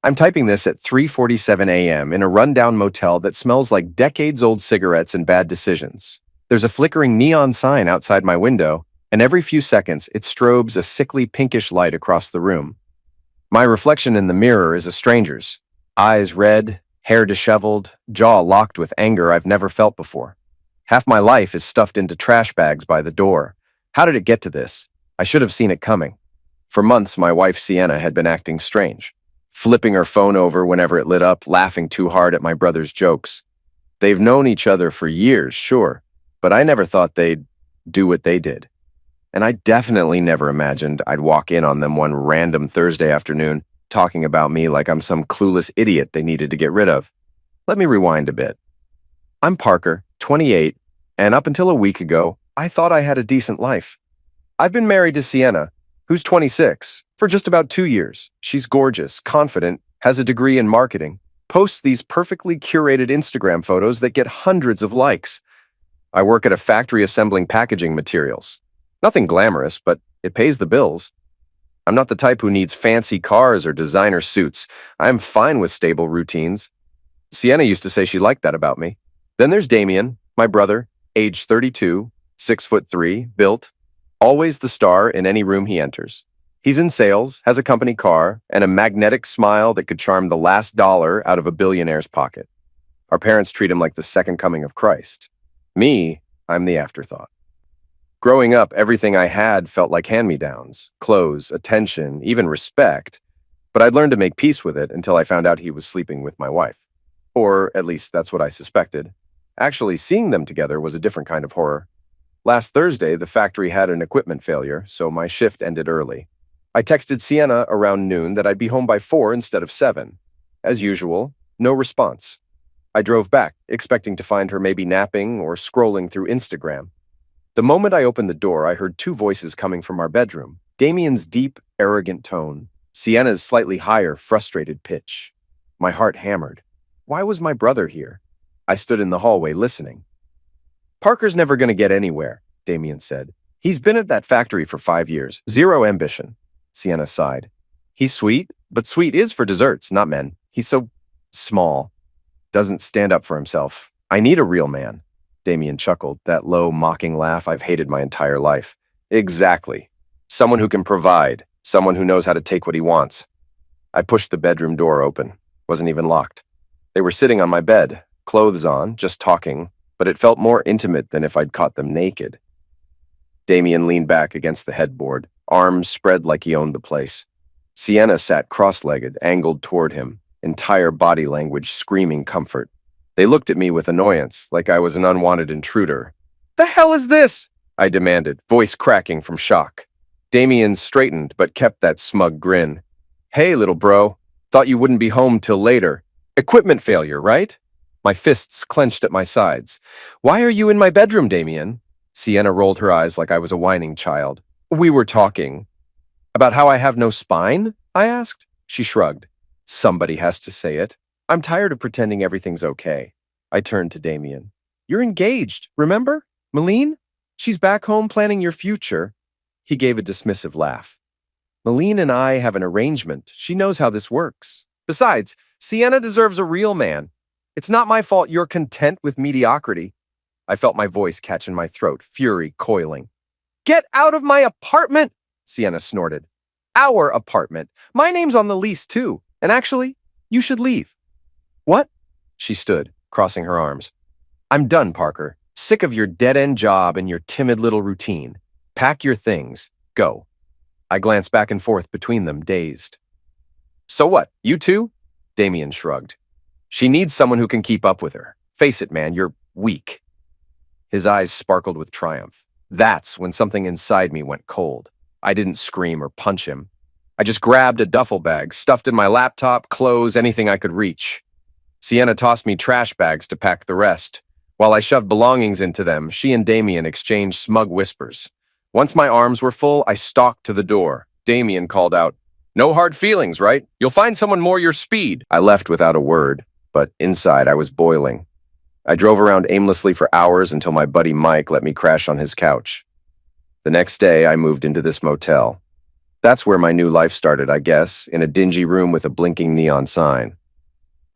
I'm typing this at 3:47 a.m. in a rundown motel that smells like decades-old cigarettes and bad decisions. There's a flickering neon sign outside my window, and every few seconds it strobes a sickly pinkish light across the room. My reflection in the mirror is a stranger's. Eyes red, hair disheveled, jaw locked with anger I've never felt before. Half my life is stuffed into trash bags by the door. How did it get to this? I should have seen it coming. For months, my wife Sienna had been acting strange, flipping her phone over whenever it lit up, laughing too hard at my brother's jokes. They've known each other for years, sure, but I never thought they'd do what they did. And I definitely never imagined I'd walk in on them one random Thursday afternoon, talking about me like I'm some clueless idiot they needed to get rid of. Let me rewind a bit. I'm Parker, 28, and up until a week ago, I thought I had a decent life. I've been married to Sienna, who's 26, for just about 2 years. She's gorgeous, confident, has a degree in marketing, posts these perfectly curated Instagram photos that get hundreds of likes. I work at a factory assembling packaging materials. Nothing glamorous, but it pays the bills. I'm not the type who needs fancy cars or designer suits. I'm fine with stable routines. Sienna used to say she liked that about me. Then there's Damien, my brother, age 32, 6'3", built, always the star in any room he enters. He's in sales, has a company car, and a magnetic smile that could charm the last dollar out of a billionaire's pocket. Our parents treat him like the second coming of Christ. Me, I'm the afterthought. Growing up, everything I had felt like hand-me-downs, clothes, attention, even respect, but I'd learned to make peace with it until I found out he was sleeping with my wife. Or at least that's what I suspected. Actually, seeing them together was a different kind of horror. Last Thursday, the factory had an equipment failure, so my shift ended early. I texted Sienna around noon that I'd be home by 4 instead of 7. As usual, no response. I drove back, expecting to find her maybe napping or scrolling through Instagram. The moment I opened the door, I heard two voices coming from our bedroom. Damien's deep, arrogant tone, Sienna's slightly higher, frustrated pitch. My heart hammered. Why was my brother here? I stood in the hallway listening. Parker's never going to get anywhere, Damien said. He's been at that factory for 5 years. Zero ambition. Sienna sighed. He's sweet, but sweet is for desserts, not men. He's so small. Doesn't stand up for himself. I need a real man. Damien chuckled, that low, mocking laugh I've hated my entire life. Exactly. Someone who can provide. Someone who knows how to take what he wants. I pushed the bedroom door open. Wasn't even locked. They were sitting on my bed, clothes on, just talking, but it felt more intimate than if I'd caught them naked. Damien leaned back against the headboard, arms spread like he owned the place. Sienna sat cross-legged, angled toward him, entire body language screaming comfort. They looked at me with annoyance, like I was an unwanted intruder. "The hell is this?" I demanded, voice cracking from shock. Damien straightened, but kept that smug grin. "Hey, little bro. Thought you wouldn't be home till later. Equipment failure, right?" My fists clenched at my sides. "Why are you in my bedroom, Damien?" Sienna rolled her eyes like I was a whining child. "We were talking." "About how I have no spine?" I asked. She shrugged. "Somebody has to say it. I'm tired of pretending everything's okay." I turned to Damien. "You're engaged, remember? Malene? She's back home planning your future." He gave a dismissive laugh. "Malene and I have an arrangement. She knows how this works. Besides, Sienna deserves a real man. It's not my fault you're content with mediocrity." I felt my voice catch in my throat, fury coiling. "Get out of my apartment!" Sienna snorted. "Our apartment. My name's on the lease, too. And actually, you should leave." "What?" She stood, crossing her arms. "I'm done, Parker. Sick of your dead-end job and your timid little routine. Pack your things. Go." I glanced back and forth between them, dazed. "So what, you too?" Damien shrugged. "She needs someone who can keep up with her. Face it, man, you're weak." His eyes sparkled with triumph. That's when something inside me went cold. I didn't scream or punch him. I just grabbed a duffel bag, stuffed in my laptop, clothes, anything I could reach. Sienna tossed me trash bags to pack the rest. While I shoved belongings into them, she and Damien exchanged smug whispers. Once my arms were full, I stalked to the door. Damien called out, "No hard feelings, right? You'll find someone more your speed." I left without a word, but inside I was boiling. I drove around aimlessly for hours until my buddy Mike let me crash on his couch. The next day, I moved into this motel. That's where my new life started, I guess, in a dingy room with a blinking neon sign.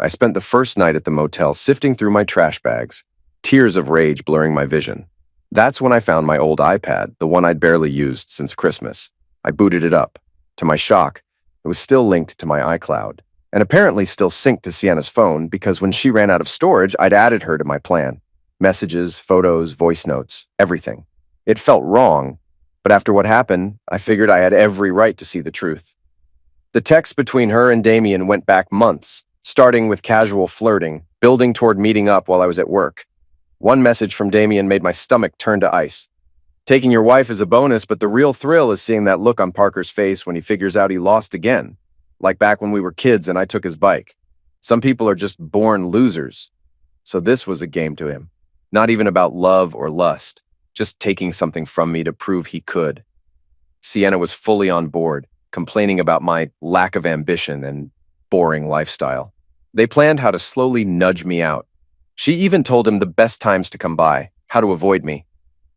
I spent the first night at the motel sifting through my trash bags, tears of rage blurring my vision. That's when I found my old iPad, the one I'd barely used since Christmas. I booted it up. To my shock, it was still linked to my iCloud, and apparently still synced to Sienna's phone because when she ran out of storage, I'd added her to my plan. Messages, photos, voice notes, everything. It felt wrong, but after what happened, I figured I had every right to see the truth. The texts between her and Damien went back months, starting with casual flirting, building toward meeting up while I was at work. One message from Damien made my stomach turn to ice. Taking your wife is a bonus, but the real thrill is seeing that look on Parker's face when he figures out he lost again. Like back when we were kids and I took his bike. Some people are just born losers. So this was a game to him. Not even about love or lust, just taking something from me to prove he could. Sienna was fully on board, complaining about my lack of ambition and boring lifestyle. They planned how to slowly nudge me out. She even told him the best times to come by, how to avoid me.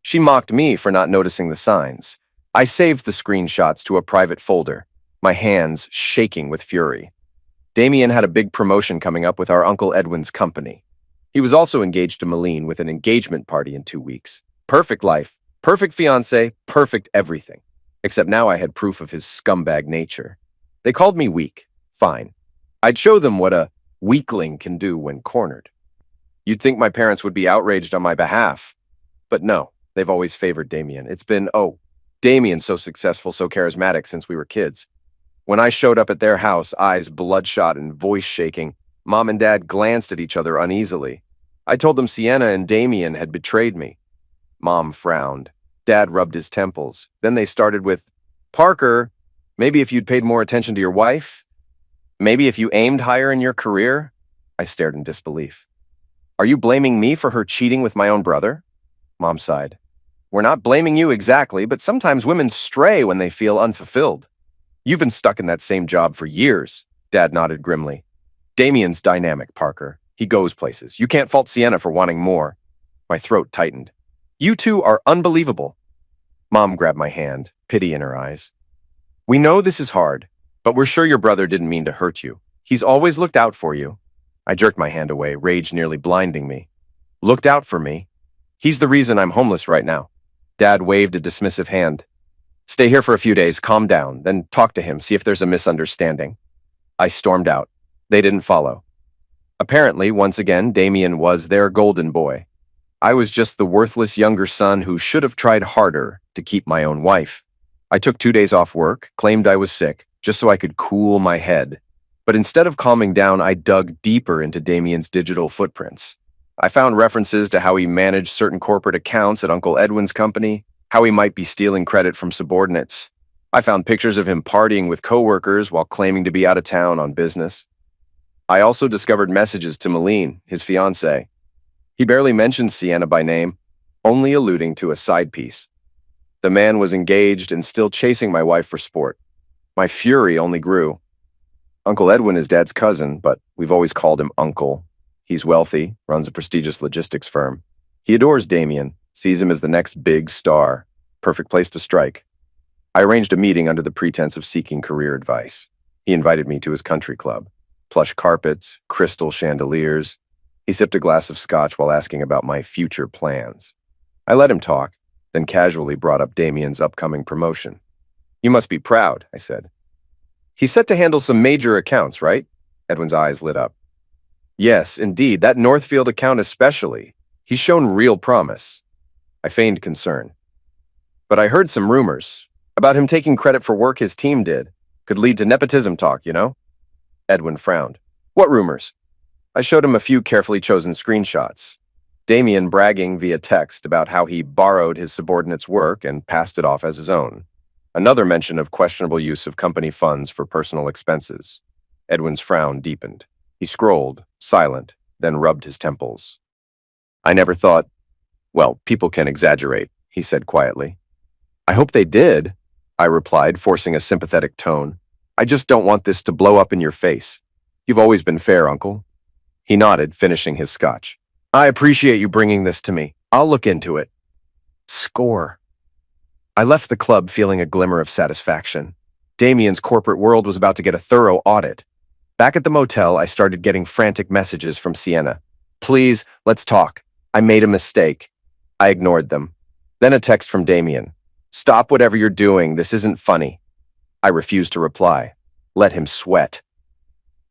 She mocked me for not noticing the signs. I saved the screenshots to a private folder, my hands shaking with fury. Damien had a big promotion coming up with our Uncle Edwin's company. He was also engaged to Malene with an engagement party in 2 weeks. Perfect life, perfect fiancé, perfect everything. Except now I had proof of his scumbag nature. They called me weak. Fine. I'd show them what a weakling can do when cornered. You'd think my parents would be outraged on my behalf. But no, they've always favored Damien. It's been, Damien's so successful, so charismatic since we were kids. When I showed up at their house, eyes bloodshot and voice shaking, Mom and Dad glanced at each other uneasily. I told them Sienna and Damien had betrayed me. Mom frowned. Dad rubbed his temples. Then they started with, Parker, maybe if you'd paid more attention to your wife? Maybe if you aimed higher in your career? I stared in disbelief. Are you blaming me for her cheating with my own brother? Mom sighed. We're not blaming you exactly, but sometimes women stray when they feel unfulfilled. You've been stuck in that same job for years. Dad nodded grimly. Damien's dynamic, Parker. He goes places. You can't fault Sienna for wanting more. My throat tightened. You two are unbelievable. Mom grabbed my hand, pity in her eyes. We know this is hard, but we're sure your brother didn't mean to hurt you. He's always looked out for you. I jerked my hand away, rage nearly blinding me. Looked out for me? He's the reason I'm homeless right now. Dad waved a dismissive hand. Stay here for a few days, calm down, then talk to him, see if there's a misunderstanding. I stormed out. They didn't follow. Apparently, once again, Damien was their golden boy. I was just the worthless younger son who should have tried harder to keep my own wife. I took 2 days off work, claimed I was sick, just so I could cool my head. But instead of calming down, I dug deeper into Damien's digital footprints. I found references to how he managed certain corporate accounts at Uncle Edwin's company, how he might be stealing credit from subordinates. I found pictures of him partying with coworkers while claiming to be out of town on business. I also discovered messages to Malene, his fiancée. He barely mentioned Sienna by name, only alluding to a side piece. The man was engaged and still chasing my wife for sport. My fury only grew. Uncle Edwin is Dad's cousin, but we've always called him Uncle. He's wealthy, runs a prestigious logistics firm. He adores Damien, sees him as the next big star. Perfect place to strike. I arranged a meeting under the pretense of seeking career advice. He invited me to his country club. Plush carpets, crystal chandeliers. He sipped a glass of scotch while asking about my future plans. I let him talk, then casually brought up Damien's upcoming promotion. You must be proud, I said. He's set to handle some major accounts, right? Edwin's eyes lit up. Yes, indeed, that Northfield account especially. He's shown real promise. I feigned concern. But I heard some rumors about him taking credit for work his team did. Could lead to nepotism talk, you know? Edwin frowned. What rumors? I showed him a few carefully chosen screenshots. Damien bragging via text about how he borrowed his subordinate's work and passed it off as his own. Another mention of questionable use of company funds for personal expenses. Edwin's frown deepened. He scrolled, silent, then rubbed his temples. I never thought, well, people can exaggerate, he said quietly. I hope they did, I replied, forcing a sympathetic tone. I just don't want this to blow up in your face. You've always been fair, Uncle. He nodded, finishing his scotch. I appreciate you bringing this to me. I'll look into it. Score. I left the club feeling a glimmer of satisfaction. Damien's corporate world was about to get a thorough audit. Back at the motel, I started getting frantic messages from Sienna. Please, let's talk. I made a mistake. I ignored them. Then a text from Damien. Stop whatever you're doing. This isn't funny. I refused to reply. Let him sweat.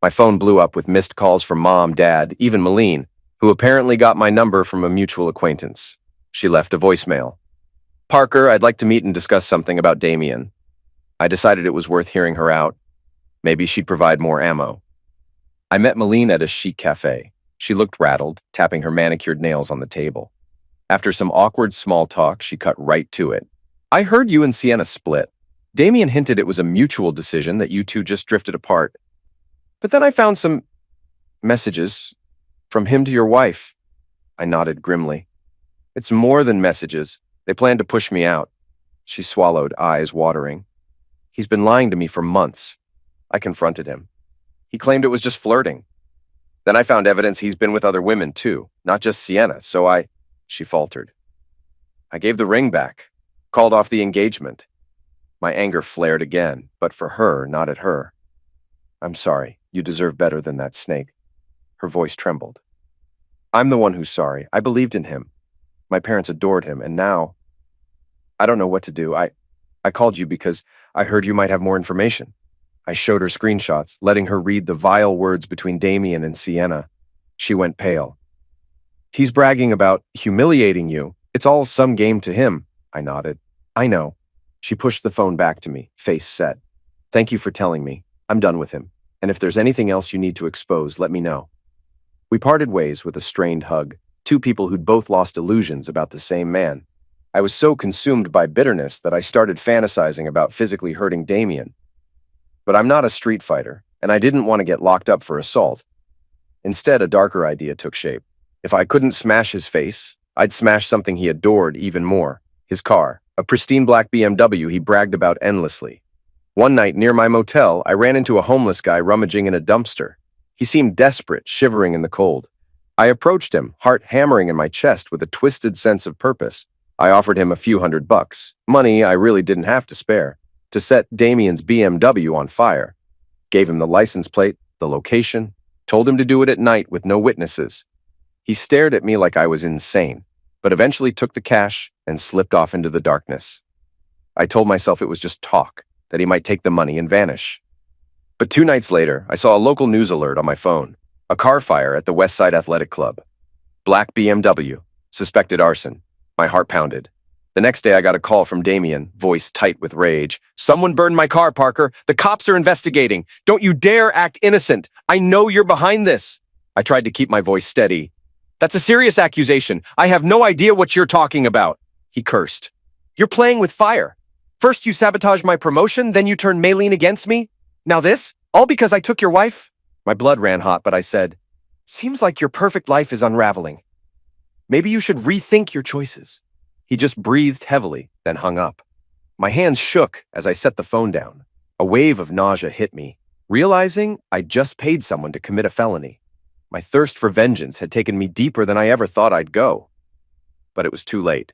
My phone blew up with missed calls from Mom, Dad, even Malene, who apparently got my number from a mutual acquaintance. She left a voicemail. Parker, I'd like to meet and discuss something about Damien. I decided it was worth hearing her out. Maybe she'd provide more ammo. I met Malene at a chic cafe. She looked rattled, tapping her manicured nails on the table. After some awkward small talk, she cut right to it. I heard you and Sienna split. Damien hinted it was a mutual decision that you two just drifted apart. But then I found some messages from him to your wife. I nodded grimly. It's more than messages. They plan to push me out. She swallowed, eyes watering. He's been lying to me for months. I confronted him. He claimed it was just flirting. Then I found evidence he's been with other women too, not just Sienna, She faltered. I gave the ring back, called off the engagement. My anger flared again, but for her, not at her. I'm sorry. You deserve better than that snake. Her voice trembled. I'm the one who's sorry. I believed in him. My parents adored him, and now I don't know what to do. I called you because I heard you might have more information. I showed her screenshots, letting her read the vile words between Damien and Sienna. She went pale. He's bragging about humiliating you. It's all some game to him. I nodded. I know. She pushed the phone back to me, face set. Thank you for telling me. I'm done with him. And if there's anything else you need to expose, let me know. We parted ways with a strained hug, two people who'd both lost illusions about the same man. I was so consumed by bitterness that I started fantasizing about physically hurting Damien. But I'm not a street fighter, and I didn't want to get locked up for assault. Instead, a darker idea took shape. If I couldn't smash his face, I'd smash something he adored even more, his car, a pristine black BMW he bragged about endlessly. One night near my motel, I ran into a homeless guy rummaging in a dumpster. He seemed desperate, shivering in the cold. I approached him, heart hammering in my chest with a twisted sense of purpose. I offered him a few $100, money I really didn't have to spare, to set Damien's BMW on fire. Gave him the license plate, the location, told him to do it at night with no witnesses. He stared at me like I was insane, but eventually took the cash and slipped off into the darkness. I told myself it was just talk, that he might take the money and vanish. But 2 nights later, I saw a local news alert on my phone. A car fire at the Westside Athletic Club. Black BMW. Suspected arson. My heart pounded. The next day I got a call from Damien, voice tight with rage. Someone burned my car, Parker. The cops are investigating. Don't you dare act innocent. I know you're behind this. I tried to keep my voice steady. That's a serious accusation. I have no idea what you're talking about. He cursed. You're playing with fire. First you sabotage my promotion, then you turn Maylene against me? Now this? All because I took your wife? My blood ran hot, but I said, seems like your perfect life is unraveling. Maybe you should rethink your choices. He just breathed heavily, then hung up. My hands shook as I set the phone down. A wave of nausea hit me, realizing I'd just paid someone to commit a felony. My thirst for vengeance had taken me deeper than I ever thought I'd go. But it was too late.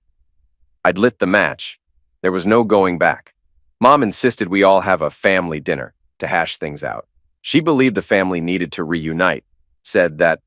I'd lit the match. There was no going back. Mom insisted we all have a family dinner to hash things out. She believed the family needed to reunite, said that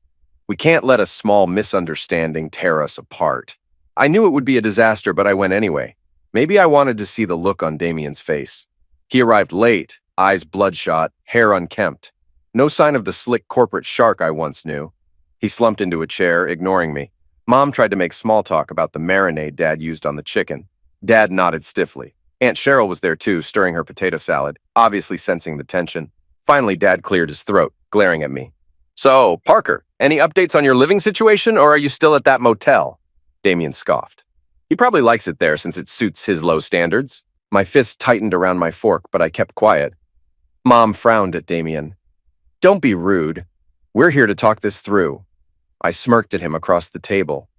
we can't let a small misunderstanding tear us apart. I knew it would be a disaster, but I went anyway. Maybe I wanted to see the look on Damien's face. He arrived late, eyes bloodshot, hair unkempt. No sign of the slick corporate shark I once knew. He slumped into a chair, ignoring me. Mom tried to make small talk about the marinade Dad used on the chicken. Dad nodded stiffly. Aunt Cheryl was there too, stirring her potato salad, obviously sensing the tension. Finally, Dad cleared his throat, glaring at me. So, Parker, any updates on your living situation, or are you still at that motel? Damien scoffed. He probably likes it there since it suits his low standards. My fist tightened around my fork, but I kept quiet. Mom frowned at Damien. Don't be rude. We're here to talk this through. I smirked at him across the table.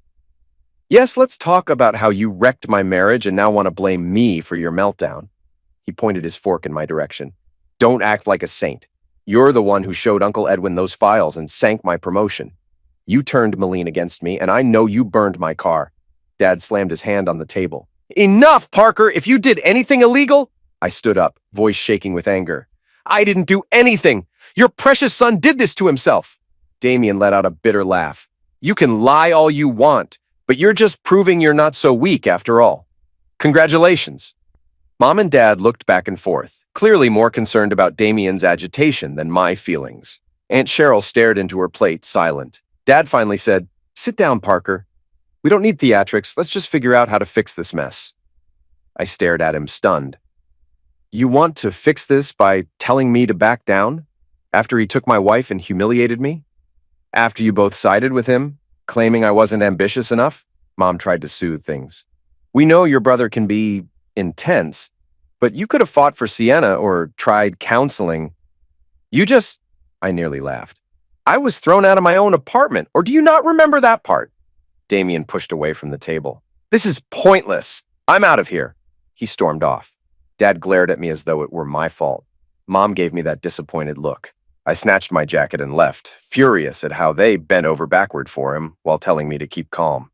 Yes, let's talk about how you wrecked my marriage and now want to blame me for your meltdown. He pointed his fork in my direction. Don't act like a saint. You're the one who showed Uncle Edwin those files and sank my promotion. You turned Malene against me, and I know you burned my car. Dad slammed his hand on the table. Enough, Parker! If you did anything illegal, I stood up, voice shaking with anger. I didn't do anything! Your precious son did this to himself! Damien let out a bitter laugh. You can lie all you want, but you're just proving you're not so weak after all. Congratulations. Mom and Dad looked back and forth, clearly more concerned about Damien's agitation than my feelings. Aunt Cheryl stared into her plate, silent. Dad finally said, Sit down, Parker. We don't need theatrics. Let's just figure out how to fix this mess. I stared at him, stunned. You want to fix this by telling me to back down? After he took my wife and humiliated me? After you both sided with him, claiming I wasn't ambitious enough? Mom tried to soothe things. We know your brother can be intense, but you could have fought for Sienna or tried counseling. I nearly laughed. I was thrown out of my own apartment, or do you not remember that part? Damien pushed away from the table. This is pointless. I'm out of here. He stormed off. Dad glared at me as though it were my fault. Mom gave me that disappointed look. I snatched my jacket and left, furious at how they bent over backward for him while telling me to keep calm.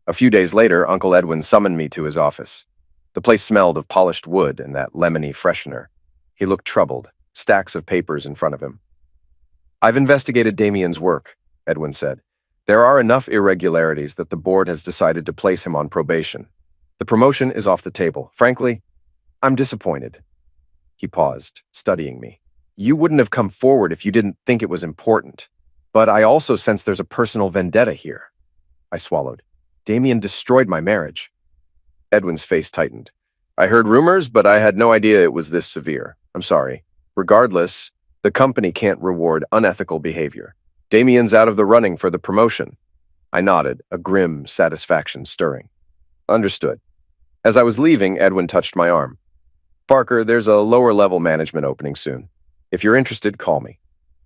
A few days later, Uncle Edwin summoned me to his office. The place smelled of polished wood and that lemony freshener. He looked troubled, stacks of papers in front of him. I've investigated Damien's work, Edwin said. There are enough irregularities that the board has decided to place him on probation. The promotion is off the table. Frankly, I'm disappointed. He paused, studying me. You wouldn't have come forward if you didn't think it was important. But I also sense there's a personal vendetta here. I swallowed. Damien destroyed my marriage. Edwin's face tightened. I heard rumors, but I had no idea it was this severe. I'm sorry. Regardless, the company can't reward unethical behavior. Damien's out of the running for the promotion. I nodded, a grim satisfaction stirring. Understood. As I was leaving, Edwin touched my arm. Parker, there's a lower-level management opening soon. If you're interested, call me.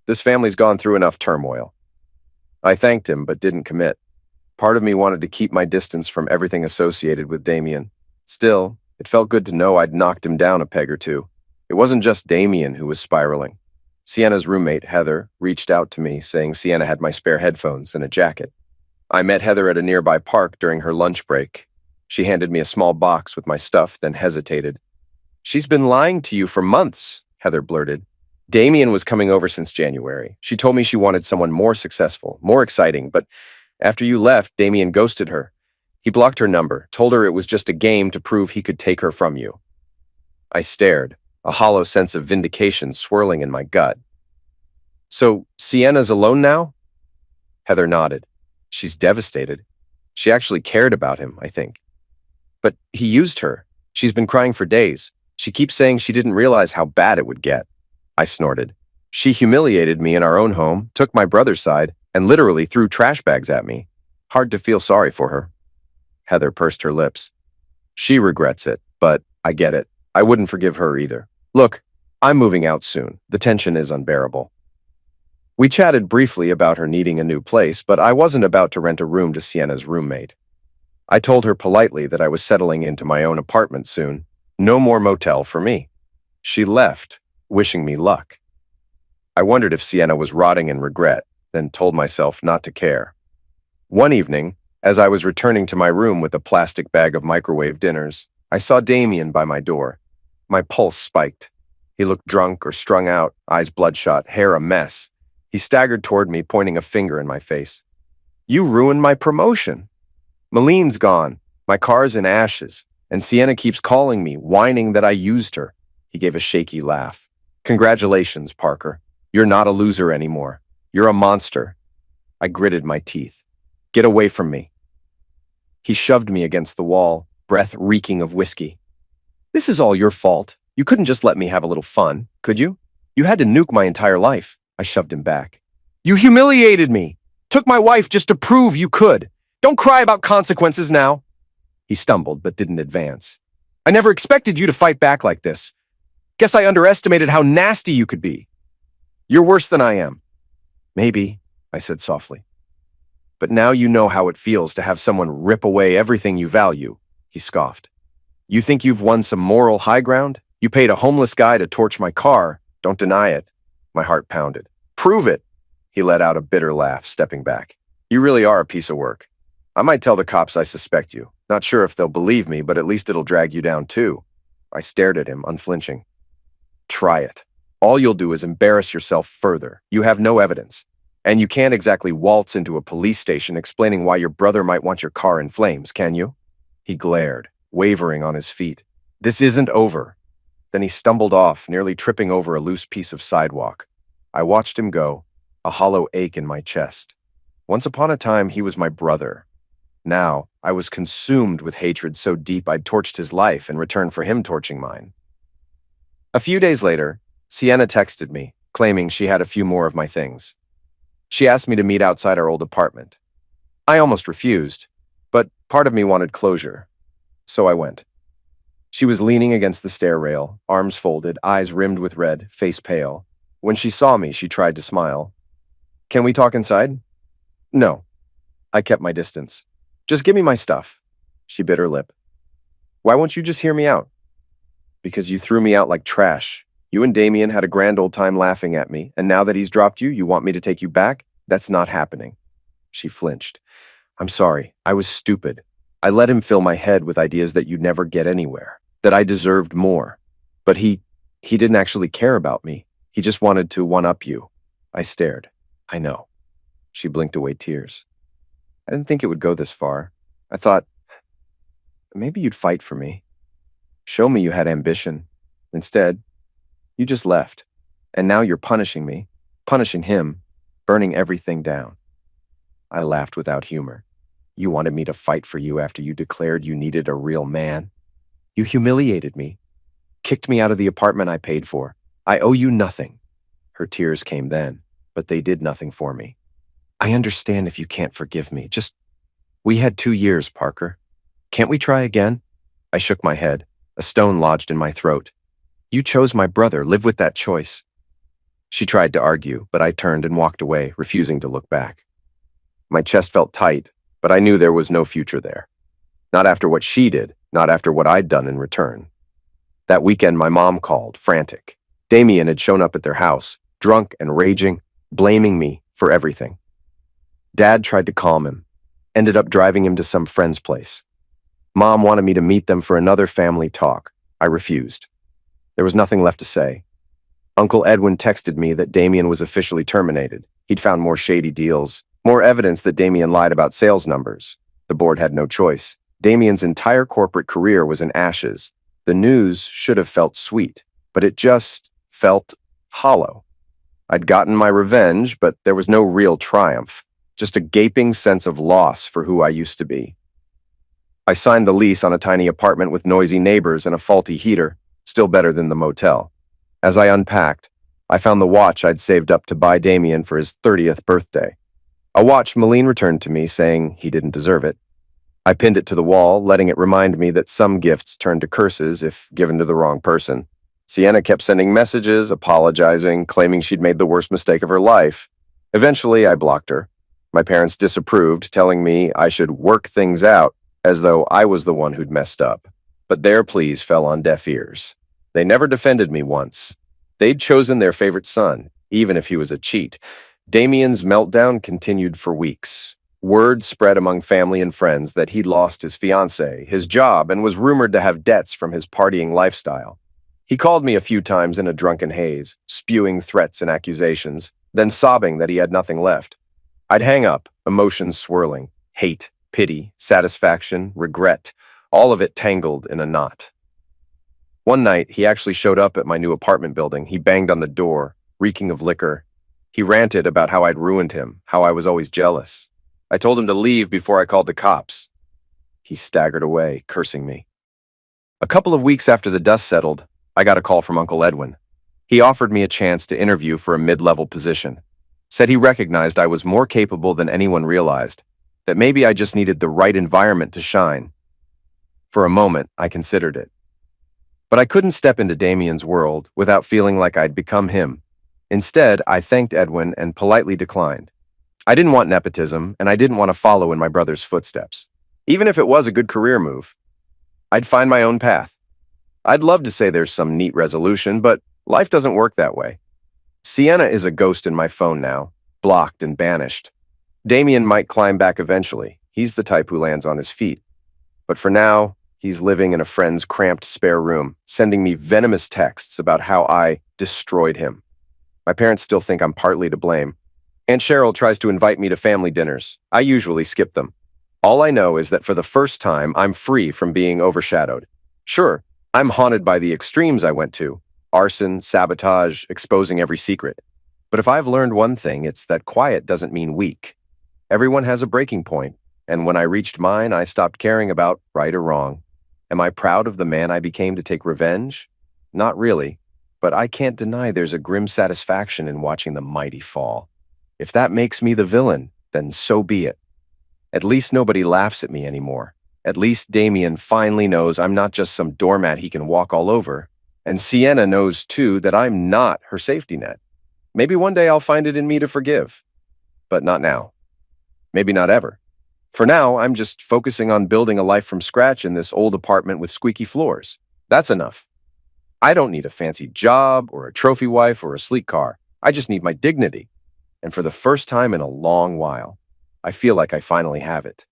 This family's gone through enough turmoil. I thanked him, but didn't commit. Part of me wanted to keep my distance from everything associated with Damien. Still, it felt good to know I'd knocked him down a peg or two. It wasn't just Damien who was spiraling. Sienna's roommate, Heather, reached out to me, saying Sienna had my spare headphones and a jacket. I met Heather at a nearby park during her lunch break. She handed me a small box with my stuff, then hesitated. She's been lying to you for months, Heather blurted. Damien was coming over since January. She told me she wanted someone more successful, more exciting, but after you left, Damien ghosted her. He blocked her number, told her it was just a game to prove he could take her from you. I stared, a hollow sense of vindication swirling in my gut. So, Sienna's alone now? Heather nodded. She's devastated. She actually cared about him, I think. But he used her. She's been crying for days. She keeps saying she didn't realize how bad it would get. I snorted. She humiliated me in our own home, took my brother's side, and literally threw trash bags at me. Hard to feel sorry for her. Heather pursed her lips. She regrets it, but I get it. I wouldn't forgive her either. Look, I'm moving out soon. The tension is unbearable. We chatted briefly about her needing a new place, but I wasn't about to rent a room to Sienna's roommate. I told her politely that I was settling into my own apartment soon. No more motel for me. She left, wishing me luck. I wondered if Sienna was rotting in regret, then told myself not to care. One evening, as I was returning to my room with a plastic bag of microwave dinners, I saw Damien by my door. My pulse spiked. He looked drunk or strung out, eyes bloodshot, hair a mess. He staggered toward me, pointing a finger in my face. You ruined my promotion. Maline's gone. My car's in ashes. And Sienna keeps calling me, whining that I used her. He gave a shaky laugh. Congratulations, Parker. You're not a loser anymore. You're a monster. I gritted my teeth. Get away from me. He shoved me against the wall, breath reeking of whiskey. This is all your fault. You couldn't just let me have a little fun, could you? You had to nuke my entire life. I shoved him back. You humiliated me. Took my wife just to prove you could. Don't cry about consequences now. He stumbled but didn't advance. I never expected you to fight back like this. Guess I underestimated how nasty you could be. You're worse than I am. Maybe, I said softly. But now you know how it feels to have someone rip away everything you value, he scoffed. You think you've won some moral high ground? You paid a homeless guy to torch my car. Don't deny it. My heart pounded. Prove it. He let out a bitter laugh, stepping back. You really are a piece of work. I might tell the cops I suspect you. Not sure if they'll believe me, but at least it'll drag you down too. I stared at him, unflinching. Try it. All you'll do is embarrass yourself further. You have no evidence. And you can't exactly waltz into a police station explaining why your brother might want your car in flames, can you? He glared, wavering on his feet. This isn't over. Then he stumbled off, nearly tripping over a loose piece of sidewalk. I watched him go, a hollow ache in my chest. Once upon a time, he was my brother. Now, I was consumed with hatred so deep I'd torched his life in return for him torching mine. A few days later, Sienna texted me, claiming she had a few more of my things. She asked me to meet outside our old apartment. I almost refused, but part of me wanted closure, so I went. She was leaning against the stair rail, arms folded, eyes rimmed with red, face pale. When she saw me, she tried to smile. Can we talk inside? No. I kept my distance. Just give me my stuff. She bit her lip. Why won't you just hear me out? Because you threw me out like trash. You and Damien had a grand old time laughing at me, and now that he's dropped you, you want me to take you back? That's not happening. She flinched. I'm sorry. I was stupid. I let him fill my head with ideas that you'd never get anywhere, that I deserved more. But he didn't actually care about me. He just wanted to one-up you. I stared. I know. She blinked away tears. I didn't think it would go this far. I thought, maybe you'd fight for me. Show me you had ambition. Instead, you just left. And now you're punishing me, punishing him, burning everything down. I laughed without humor. You wanted me to fight for you after you declared you needed a real man? You humiliated me, kicked me out of the apartment I paid for. I owe you nothing. Her tears came then, but they did nothing for me. I understand if you can't forgive me. We had 2 years, Parker. Can't we try again? I shook my head. A stone lodged in my throat. You chose my brother. Live with that choice. She tried to argue, but I turned and walked away, refusing to look back. My chest felt tight, but I knew there was no future there. Not after what she did, not after what I'd done in return. That weekend, my mom called, frantic. Damien had shown up at their house, drunk and raging, blaming me for everything. Dad tried to calm him, ended up driving him to some friend's place. Mom wanted me to meet them for another family talk. I refused. There was nothing left to say. Uncle Edwin texted me that Damien was officially terminated. He'd found more shady deals, more evidence that Damien lied about sales numbers. The board had no choice. Damien's entire corporate career was in ashes. The news should have felt sweet, but it just felt hollow. I'd gotten my revenge, but there was no real triumph, just a gaping sense of loss for who I used to be. I signed the lease on a tiny apartment with noisy neighbors and a faulty heater, still better than the motel. As I unpacked, I found the watch I'd saved up to buy Damien for his 30th birthday. A watch Malene returned to me, saying he didn't deserve it. I pinned it to the wall, letting it remind me that some gifts turn to curses if given to the wrong person. Sienna kept sending messages, apologizing, claiming she'd made the worst mistake of her life. Eventually, I blocked her. My parents disapproved, telling me I should work things out, as though I was the one who'd messed up. But their pleas fell on deaf ears. They never defended me once. They'd chosen their favorite son, even if he was a cheat. Damien's meltdown continued for weeks. Word spread among family and friends that he'd lost his fiancée, his job, and was rumored to have debts from his partying lifestyle. He called me a few times in a drunken haze, spewing threats and accusations, then sobbing that he had nothing left. I'd hang up, emotions swirling, hate, pity, satisfaction, regret, all of it tangled in a knot. One night, he actually showed up at my new apartment building. He banged on the door, reeking of liquor. He ranted about how I'd ruined him, how I was always jealous. I told him to leave before I called the cops. He staggered away, cursing me. A couple of weeks after the dust settled, I got a call from Uncle Edwin. He offered me a chance to interview for a mid-level position. Said he recognized I was more capable than anyone realized, that maybe I just needed the right environment to shine. For a moment, I considered it. But I couldn't step into Damien's world without feeling like I'd become him. Instead, I thanked Edwin and politely declined. I didn't want nepotism, and I didn't want to follow in my brother's footsteps. Even if it was a good career move, I'd find my own path. I'd love to say there's some neat resolution, but life doesn't work that way. Sienna is a ghost in my phone now, blocked and banished. Damien might climb back eventually. He's the type who lands on his feet. But for now, He's living in a friend's cramped spare room, sending me venomous texts about how I destroyed him. My parents still think I'm partly to blame. Aunt Cheryl tries to invite me to family dinners. I usually skip them. All I know is that for the first time, I'm free from being overshadowed. Sure, I'm haunted by the extremes I went to: arson, sabotage, exposing every secret. But if I've learned one thing, it's that quiet doesn't mean weak. Everyone has a breaking point, and when I reached mine, I stopped caring about right or wrong. Am I proud of the man I became to take revenge? Not really, but I can't deny there's a grim satisfaction in watching the mighty fall. If that makes me the villain, then so be it. At least nobody laughs at me anymore. At least Damien finally knows I'm not just some doormat he can walk all over. And Sienna knows, too, that I'm not her safety net. Maybe one day I'll find it in me to forgive. But not now. Maybe not ever. For now, I'm just focusing on building a life from scratch in this old apartment with squeaky floors. That's enough. I don't need a fancy job or a trophy wife or a sleek car. I just need my dignity. And for the first time in a long while, I feel like I finally have it.